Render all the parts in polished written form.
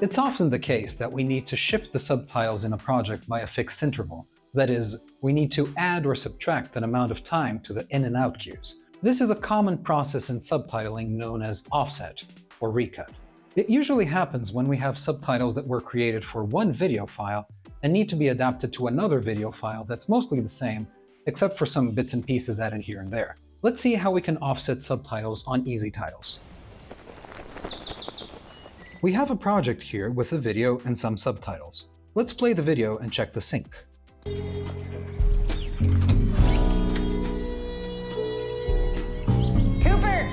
It's often the case that we need to shift the subtitles in a project by a fixed interval. That is, we need to add or subtract an amount of time to the in and out cues. This is a common process in subtitling known as offset or recut. It usually happens when we have subtitles that were created for one video file and need to be adapted to another video file that's mostly the same, except for some bits and pieces added here and there. Let's see how we can offset subtitles on EasyTitles. We have a project here with a video and some subtitles. Let's play the video and check the sync. Cooper!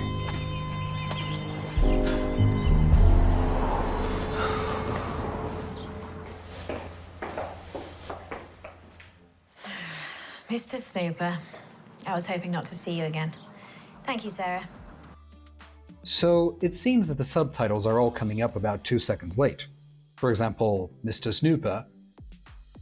Mr. Snooper, I was hoping not to see you again. Thank you, Sarah. So it seems that the subtitles are all coming up about 2 seconds late. For example, Mr. Snooper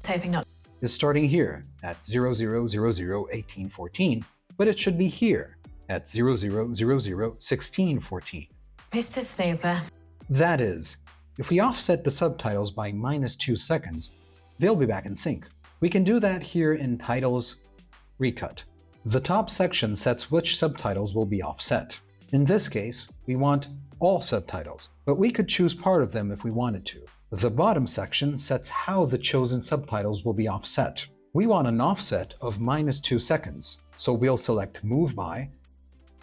Hoping not. is starting here at 00001814, but it should be here at 00001614. Mr. Snooper. That is, if we offset the subtitles by -2 seconds, they'll be back in sync. We can do that here in Titles Recut. The top section sets which subtitles will be offset. In this case, we want all subtitles, but we could choose part of them if we wanted to. The bottom section sets how the chosen subtitles will be offset. We want an offset of -2 seconds, so we'll select Move By,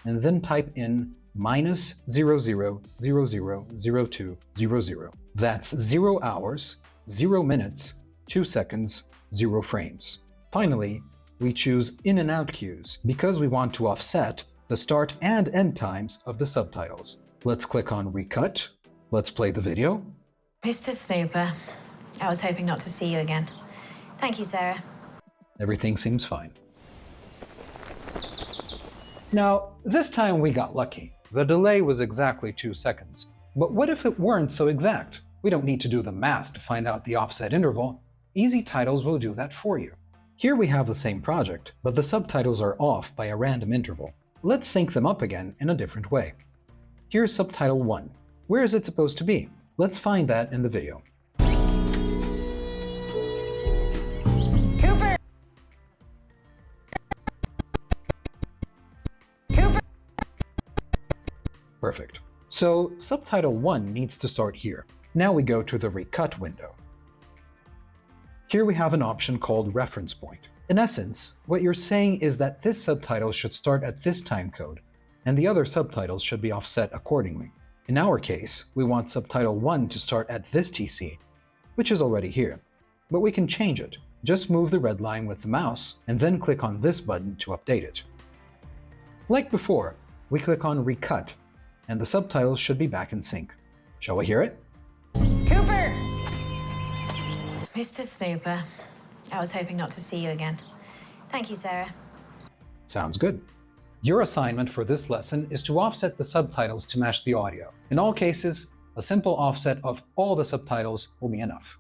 and then type in -00000200. That's 0 hours, 0 minutes, 2 seconds, 0 frames. Finally, we choose in and out cues because we want to offset the start and end times of the subtitles. Let's click on Recut. Let's play the video. Mr. Snooper, I was hoping not to see you again. Thank you, Sarah. Everything seems fine. Now, this time we got lucky. The delay was exactly 2 seconds. But what if it weren't so exact? We don't need to do the math to find out the offset interval. EasyTitles will do that for you. Here we have the same project, but the subtitles are off by a random interval. Let's sync them up again in a different way. Here's subtitle 1. Where is it supposed to be? Let's find that in the video. Cooper! Cooper! Perfect. So subtitle 1 needs to start here. Now we go to the Recut window. Here we have an option called Reference Point. In essence, what you're saying is that this subtitle should start at this time code, and the other subtitles should be offset accordingly. In our case, we want subtitle 1 to start at this TC, which is already here. But we can change it. Just move the red line with the mouse, and then click on this button to update it. Like before, we click on Recut, and the subtitles should be back in sync. Shall we hear it? Cooper! Mr. Snooper, I was hoping not to see you again. Thank you, Sarah. Sounds good. Your assignment for this lesson is to offset the subtitles to match the audio. In all cases, a simple offset of all the subtitles will be enough.